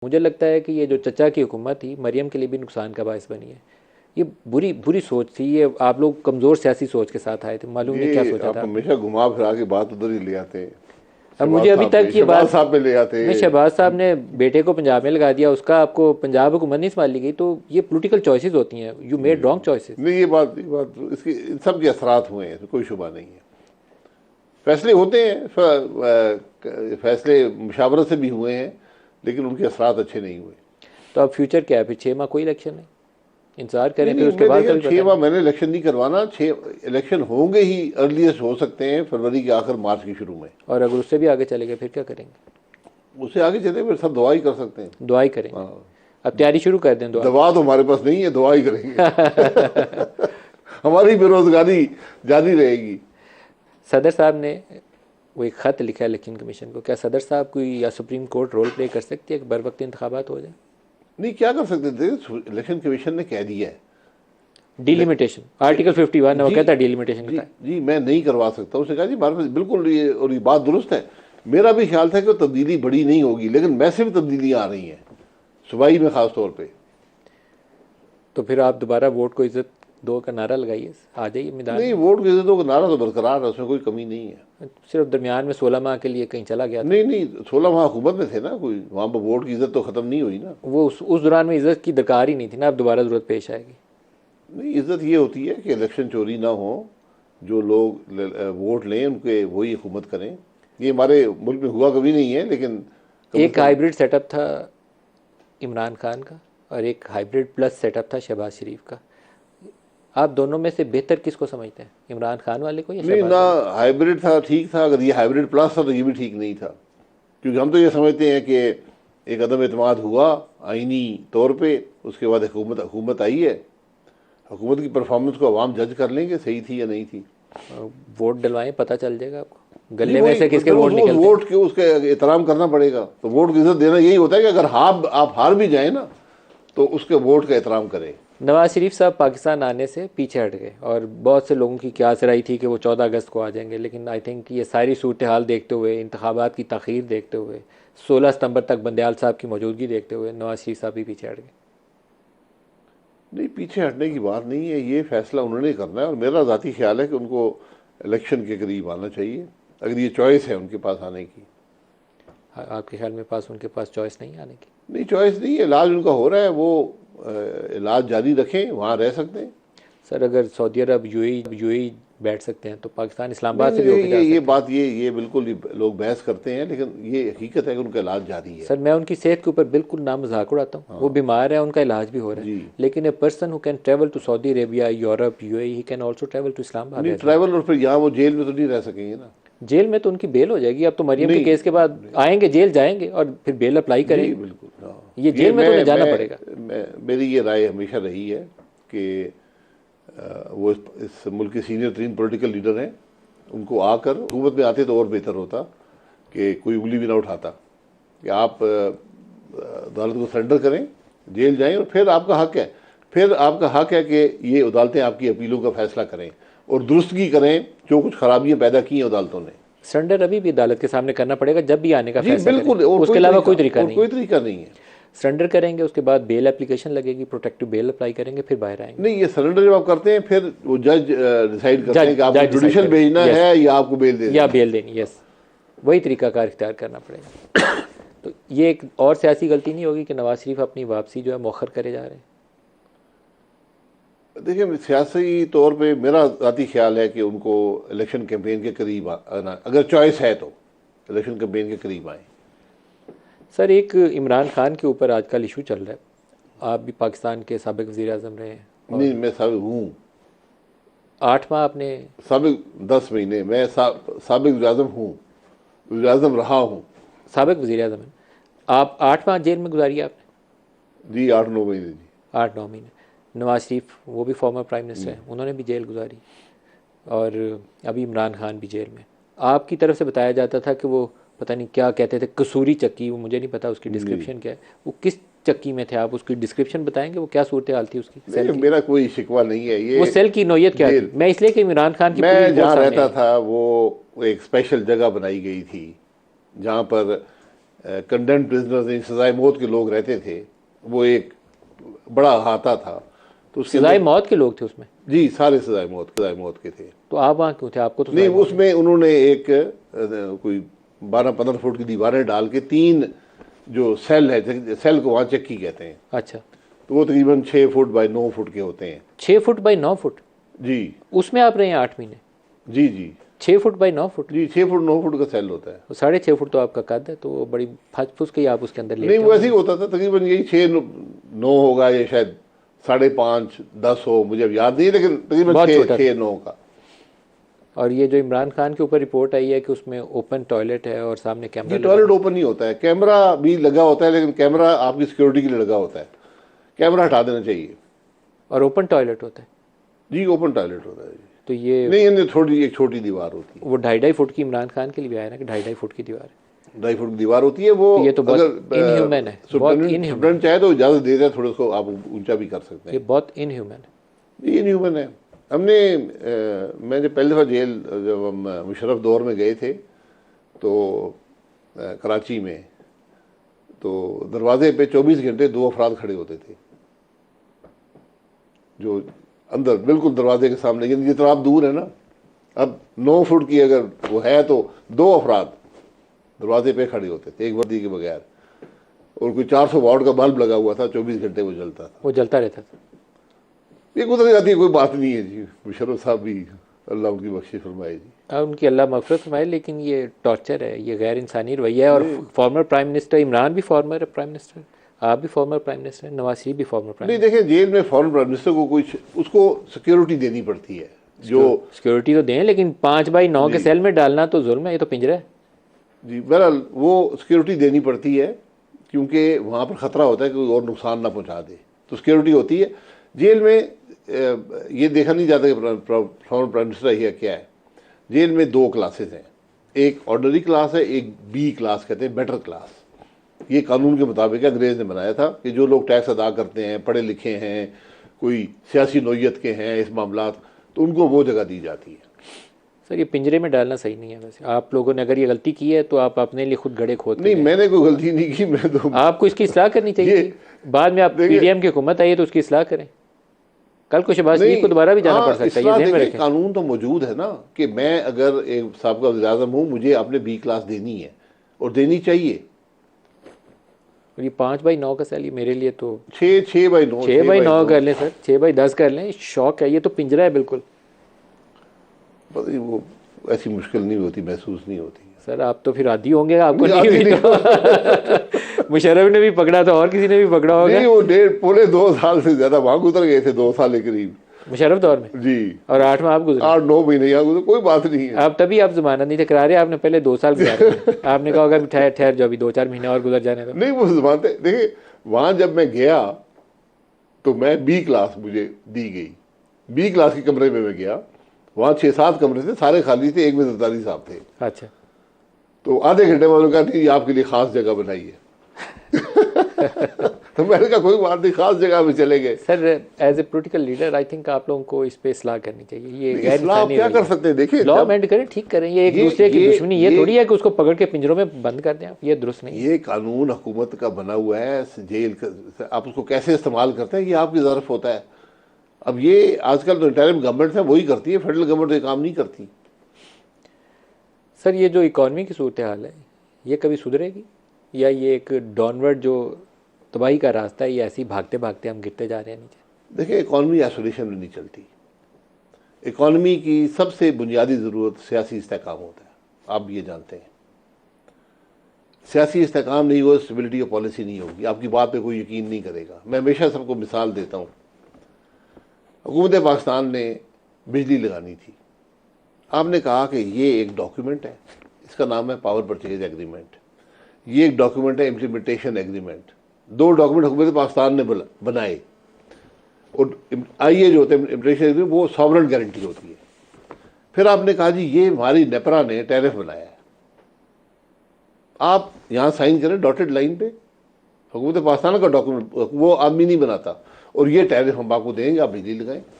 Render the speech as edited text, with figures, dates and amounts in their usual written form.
मुझे लगता है कि ये जो चचा की हुकूमत थी मरियम के लिए भी नुकसान का बायस बनी है। ये बुरी बुरी सोच थी, ये आप लोग कमज़ोर सियासी सोच के साथ आए थे, मालूम नहीं क्या ये सोचा था आप आपने। हमेशा घुमा फिरा के बात उधर ही ले आते हैं। अब मुझे अभी तक ये शहबाज बात साहब पे ले आते नहीं, हैं। शहबाज साहब ने बेटे को पंजाब में लगा दिया, उसका आपको पंजाब हुकूमत नहीं संभाली गई, तो ये पॉलिटिकल चॉइसेस होती हैं, यू मेड रॉन्ग चॉइसेस। नहीं, ये बात इसकी इन सब के असरात हुए हैं, तो कोई शुबा नहीं है। फैसले होते हैं, फैसले मुशावरत से भी हुए हैं, लेकिन उनके असरात अच्छे नहीं हुए। तो अब फ्यूचर क्या है, फिर 6 माह कोई इलेक्शन है, इंतजार नहीं करें फिर नहीं, उसके मैं बाद देखिए कभी 6 माह बताएं। मैंने इलेक्शन नहीं करवाना। 6 इलेक्शन होंगे ही, अर्लीस्ट हो सकते हैं फरवरी के आखिर, मार्च के शुरू में। और अगर उससे भी आगे चले गए फिर क्या करेंगे? उससे आगे चले फिर सब दवा ही कर सकते हैं। दुआई करेंगे। हाँ, अब तैयारी शुरू कर दें दुआ की। दवा तो हमारे पास नहीं है, दवा ही करेंगे। हमारी बेरोजगारी जारी रहेगी। सदर साहब ने वो एक ख़त लिखा है इलेक्शन कमीशन को, क्या सदर साहब कोई या सुप्रीम कोर्ट रोल प्ले कर सकती है कि बर वक्त इंतखाबात हो जाए? नहीं, क्या कर सकते थे, इलेक्शन कमीशन ने कह दिया है। डिलिमिटेशन आर्टिकल 51 है, वो जी कहता है डिलिमिटेशन जी का है। जी, मैं नहीं करवा सकता। उसने कहा जी हमारे पास बिल्कुल, ये और ये बात दुरुस्त है। मेरा भी ख्याल था कि वो तब्दीली बड़ी नहीं होगी, लेकिन मैसिव तब्दीलियाँ आ रही हैं, सूबाई में ख़ास तौर पे। तो फिर आप दोबारा वोट को इज्जत दो का नारा लगाइए, आ जाइए मैदान नहीं, में। वोट की इज्जतों का नारा तो बरकरार है, उसमें कोई कमी नहीं है। सिर्फ दरमियान में 16 माह के लिए कहीं चला गया था, नहीं नहीं, 16 माह हुकूमत में थे ना, कोई वहाँ पर वोट की इज्जत तो ख़त्म नहीं हुई ना। वो उस दौरान में इज्जत की दरकार ही नहीं थी ना, अब दोबारा ज़रूरत पेश आएगी। नहीं, इज्जत ये होती है कि इलेक्शन चोरी ना हो, जो लोग वोट लें उनके वही हुकूमत करें। ये हमारे मुल्क में हुआ कभी नहीं है, लेकिन कम से एक कम। हाइब्रिड सेटअप था इमरान खान का और एक हाइब्रिड प्लस सेटअप था शहबाज शरीफ का। आप दोनों में से बेहतर किसको समझते हैं, इमरान खान वाले को या नहीं शहबाज ना, वाले हाइब्रिड था ठीक था, अगर ये हाइब्रिड प्लस था तो ये भी ठीक नहीं था। क्योंकि हम तो ये समझते हैं कि एक अदम एतमाद हुआ आइनी तौर पे, उसके बाद हुकूमत हुकूमत आई है, हुकूमत की परफॉर्मेंस को अवाम जज कर लेंगे सही थी या नहीं थी। को? वोट डलवाएं, पता चल जाएगा आपको नहीं, गले में वही से किसके फिर वोट उस निकलते हैं। वोट के उसके एहतराम करना पड़ेगा। तो वोट की इज्जत देना यही होता है कि अगर आप हार भी जाए ना, तो उसके वोट का एहतराम करें। नवाज शरीफ साहब पाकिस्तान आने से पीछे हट गए और बहुत से लोगों की क्या रही थी कि वो 14 अगस्त को आ जाएंगे, लेकिन आई थिंक ये सारी सूरत हाल देखते हुए, इंतखाबात की तखीर देखते हुए, 16 सितंबर तक बंदयाल साहब की मौजूदगी देखते हुए नवाज शरीफ साहब भी पीछे हट गए। नहीं, पीछे हटने की बात नहीं है, ये फैसला उन्होंने करना है। और मेरा ज़ाती ख्याल है कि उनको इलेक्शन के करीब आना चाहिए, अगर ये चॉइस है उनके पास आने की। आपके ख्याल में उनके पास चॉइस नहीं आने की? नहीं, चॉइस नहीं है, इलाज उनका हो रहा है, वो इलाज जारी रखें, वहाँ रह सकते हैं। सर अगर सऊदी अरब यूएई बैठ सकते हैं तो पाकिस्तान नहीं इस्लामाबाद से भी नहीं, होकर जा ये सकते हैं। बात ये बिल्कुल ही लोग बहस करते हैं, लेकिन ये हकीकत है कि उनका इलाज जारी है। सर मैं उनकी सेहत के ऊपर बिल्कुल ना मजाक उड़ाता हूँ, वो बीमार है, उनका इलाज भी हो रहा है, जी। लेकिन a person who can travel to Saudi Arabia, Europe, UAE, he can also travel to Islamabad नहीं, एज वेल। ट्रैवल, और फिर यहाँ वो जेल में तो नहीं रह सकेंगे ना। जेल में तो उनकी बेल हो जाएगी, अब तो मरियम के नहीं केस के बाद आएंगे, जेल जाएंगे और फिर बेल अप्लाई जी करेंगे। बिल्कुल, हाँ। ये जेल में तो उन्हें जाना पड़ेगा। मेरी ये राय हमेशा रही है कि वो इस मुल्क के सीनियर तरीन पॉलिटिकल लीडर हैं, उनको आकर हुकूमत में आते तो और बेहतर होता कि कोई उंगली भी ना उठाता, कि आप अदालत को सरेंडर करें, जेल जाएं, और फिर आपका हक है, फिर आपका हक है कि ये अदालतें आपकी अपीलों का फैसला करें और दुरुस्तगी करें जो कुछ खराबियां पैदा की हैं अदालतों ने। सरेंडर अभी भी अदालत के सामने करना पड़ेगा जब भी आने का जी फैसला बिल्कुल, करें, और उसके अलावा कोई तरीका नहीं कोई है। तरीका नहीं है। सरेंडर करेंगे, उसके बाद बेल एप्लीकेशन लगेगी, प्रोटेक्टिव बेल अप्लाई करेंगे, फिर बाहर आएंगे। नहीं, ये सरेंडर जब आप करते हैं फिर वो जज डिसाइड करते हैं कि आपको जज जुडिशल decide भेजना करें, है या आपको बेल देनी या है। बेल देनी, यस, वही तरीकाकार इख्तियार करना पड़ेगा। तो ये एक और सियासी गलती नहीं होगी कि नवाज शरीफ अपनी वापसी जो है मौखर करे जा रहे हैं? देखिए, सियासी तौर पे मेरा ज़ाती ख्याल है कि उनको इलेक्शन कैंपेन के करीब आना, अगर चॉइस है तो इलेक्शन कैंपेन के करीब आए। सर एक इमरान खान के ऊपर आजकल इशू चल रहा है, आप भी पाकिस्तान के साबिक वज़ीर आज़म रहे हैं। नहीं, मैं साबिक हूँ, 8 माह आपने साबिक 10 महीने मैं साबिक वज़ीर आज़म हूँ, वज़ीर आज़म रहा हूँ। साबिक वज़ीर आज़म हैं आप, 8 माह जेल में गुजारी आपने? जी, 8-9 महीने जी। 8-9 महीने। नवाज शरीफ वो भी फॉर्मर प्राइम मिनिस्टर हैं, उन्होंने भी जेल गुजारी, और अभी इमरान खान भी जेल में। आपकी तरफ से बताया जाता था कि वो पता नहीं क्या कहते थे, कसूरी चक्की, वो मुझे नहीं पता उसकी डिस्क्रिप्शन क्या है, वो किस चक्की में थे आप, उसकी डिस्क्रिप्शन बताएंगे, वो क्या सूरत हाल थी उसकी सेल नहीं, की? मेरा कोई शिकवा नहीं है। ये वो सेल की नोयत क्या थी? मैं इसलिए कि इमरान खान की पूरी मैं रिपोर्ट जहाँ सामने रहता आई। था वो एक स्पेशल जगह बनाई गई थी, जहाँ पर कंडेम्ड प्रिजनर्स, सजाए मौत के लोग रहते थे, वो एक बड़ा अहाता था। तो उसके सजाए मौत के लोग थे उसमें? जी, सारे सजाए मौत के थे। तो आप वहाँ क्यों थे? आपको तो नहीं, सजाए मौत उसमें उन्होंने एक कोई 12-15 फुट की दीवारें डाल के 3 जो सेल है, सेल को वहाँ चक्की कहते हैं। अच्छा, तो वो तकरीबन 6 फुट बाय 9 फुट के होते हैं। 6 फुट बाई 9 फुट? जी उसमें आप रहे हैं 8 महीने? जी जी 6 फुट बाई 9 फुट? जी 6 फुट 9 फुट का सेल होता है। तो 6.5 फुट तो आपका कद है, तो वो बड़ी फस फुस के ही आप उसके अंदर नहीं, लेटे वो ऐसे ही होता था, तकरीबन यही 6-9 होगा, या शायद 5.5-10 हो, मुझे अब याद नहीं, लेकिन तकरीबन बहुत छोटा था। 6-9 का। और ये जो इमरान खान के ऊपर रिपोर्ट आई है कि उसमें ओपन टॉयलेट है और सामने कैमरा ये टॉयलेट ओपन नहीं होता है, कैमरा भी लगा होता है, लेकिन कैमरा आपकी सिक्योरिटी के लिए लगा होता है, कैमरा हटा देना चाहिए। और ओपन टॉयलेट होता है? जी, ओपन टॉयलेट होता है जी। तो ये नहीं, इनमें थोड़ी एक छोटी दीवार होती है। वो 2.5 फुट की इमरान खान के लिए भी आया ना कि 2.5 फुट की दीवार है। 2.5 फुट की दीवार होती है वो। तो ये तो बहुत अगर इनह्यूमन है, बहुत इनह्यूमन। सुप्रीटेंडेंट चाहे तो इजाजत दे दे, थोड़ा उसको आप ऊंचा भी कर सकते ये हैं। बहुत इनह्यूमन है। ये इनह्यूमन है। हमने मैं जब पहली दफ़ा जेल, जब हम मुशर्रफ दौर में गए थे तो कराची में, तो दरवाजे पे 24 घंटे 2 अफराद खड़े होते थे, जो अंदर बिल्कुल दरवाजे के सामने, लेकिन जितना आप दूर है ना, अब 9 फुट की अगर वो है तो 2 अफराद दरवाजे पे खड़े होते थे एक वर्दी के बगैर, और कोई 400 वाट का बल्ब लगा हुआ था, 24 घंटे वो जलता था। वो जलता रहता था। ये गुजर जाती है, कोई बात नहीं है जी। मुशर्रफ साहब भी अल्लाह उनकी बख्शिश फरमाए जी। उनकी अल्लाह मग़फ़िरत फरमाए, लेकिन ये टॉर्चर है, ये गैर इंसानी रवैया है। और फॉर्मर प्राइम मिनिस्टर इमरान भी फॉर्मर प्राइम मिनिस्टर, आप भी former prime minister, Nawaz Sharif भी फॉर्मर प्राइम नहीं, देखें, जेल में फॉरेन प्राइम मिनिस्टर को कोई उसको सिक्योरिटी देनी पड़ती है, जो सिक्योरिटी तो दें, लेकिन 5x9 के सेल में डालना तो जुल्म है, ये तो पिंजरा है जी। बहरहाल वो सिक्योरिटी देनी पड़ती है, क्योंकि वहाँ पर ख़तरा होता है कि कोई और नुकसान ना पहुँचा दे, तो सिक्योरिटी होती है। जेल में ये देखा नहीं जाता कि फॉरेन प्राइम मिनिस्टर है क्या है। जेल में 2 क्लासेस हैं, एक ऑर्डनरी क्लास है, एक बी क्लास कहते हैं, बेटर क्लास। ये कानून के मुताबिक अंग्रेज़ ने बनाया था कि जो लोग टैक्स अदा करते हैं, पढ़े लिखे हैं, कोई सियासी नौयत के हैं इस मामलात, तो उनको वो जगह दी जाती है। सर। ये पिंजरे में डालना सही नहीं है। वैसे आप लोगों ने अगर ये गलती की है तो आप अपने लिए खुद गड़े खोद नहीं, मैंने कोई गलती नहीं की, मैं तो आपको इसकी इस्लाह करनी चाहिए थी। बाद में आप पीडीएम की हुकूमत आई है तो उसकी इस्लाह करें। कल को शहबाज शरीफ को दोबारा भी जाना पड़ सकता है, ये ध्यान में रखें। कानून तो मौजूद है ना कि मैं अगर एक साहब का वज़ीर-ए-आज़म हूँ, मुझे अपने बी क्लास देनी है और देनी चाहिए। और ये 5x9 का सेल, ये मेरे लिए तो 6x9 6x9 कर लें सर, 6x10 कर लें, शौक है। ये तो पिंजरा है बिल्कुल। पता नहीं, वो ऐसी मुश्किल नहीं होती, महसूस नहीं होती सर। आप तो फिर आदी होंगे, आपको नहीं भी तो मुशर्रफ ने भी पकड़ा था और किसी ने भी पकड़ा होगा। नहीं, वो 1.5-2 साल से ज्यादा वहां गुजर गए थे, 2 साल के करीब मुशर्रफ दौर में जी। और 8 में आप गुजरे, 8-9 महीने यहाँ गुजरे, कोई बात नहीं है। आप तभी आप जमानत नहीं थे करा रहे, आपने पहले 2 साल गुजारे। आपने कहा होगा ठहर जो, अभी 2-4 महीने और गुजर जाने दो। नहीं, वो जमानत, देखिए वहां जब मैं गया तो मैं बी क्लास मुझे दी गई, बी क्लास के कमरे में मैं गया। वहाँ 6-7 कमरे थे, सारे खाली थे, एक में जरदारी साहब थे। अच्छा। तो आधे घंटे में उन्होंने कहा नहीं, आपके लिए खास जगह बनाई है। तो मैंने कहा कोई बात नहीं, खास जगह में चले गए। Sir, as a political leader I think आप लोगों को इस पे इस्लाह करनी चाहिए। ये गैर इस्लाह क्या कर सकते हैं? देखिए, लॉ अमेंड करें, ठीक करें। ये एक दूसरे की दुश्मनी ये थोड़ी है कि उसको पकड़ के पिंजरों में बंद कर दें आप, ये दुरुस्त नहीं है। ये कानून हुकूमत का बना हुआ है, जेल का, आप उसको कैसे इस्तेमाल करते हैं ये आपकी ज़र्फ होता है। अब ये आजकल तो इंटरिम गवर्नमेंट है, वही करती है, फेडरल गवर्नमेंट ये काम नहीं करती। सर, ये जो इकॉनमी की सूरत हाल है, ये कभी सुधरेगी या ये एक डाउनवर्ड जो तबाही का रास्ता है, ये ऐसे ही भागते भागते हम गिरते जा रहे हैं नीचे? देखिए, इकॉनमी आइसोलेशन में नहीं चलती। इकॉनमी की सबसे बुनियादी ज़रूरत सियासी इस्तेहकाम होता है, आप ये जानते हैं। सियासी इस्तेहकाम नहीं हो, स्टेबिलिटी ऑफ पॉलिसी नहीं होगी, आपकी बात पे कोई यकीन नहीं करेगा। मैं हमेशा सबको मिसाल देता हूँ, हुकूमत पाकिस्तान ने बिजली लगानी थी, आपने कहा कि ये एक डॉक्यूमेंट है, इसका नाम है पावर परचेज एग्रीमेंट, ये एक डॉक्यूमेंट है इम्प्लीमेंटेशन एग्रीमेंट। 2 डॉक्यूमेंट हुकूमत पाकिस्तान ने बनाए, और आईए जो होते हैं इम्प्लीमेंटेशन एग्रीमेंट, वो सॉवरेन गारंटी होती है। फिर आपने कहा जी ये हमारी नेपरा ने टैरिफ बनाया है, आप यहाँ साइन करें डॉटेड लाइन पे। हुकूमत पाकिस्तान का डॉक्यूमेंट वो आदमी नहीं बनाता, और ये टैरिफ हम आपको देंगे, आप बिजली लगाएं।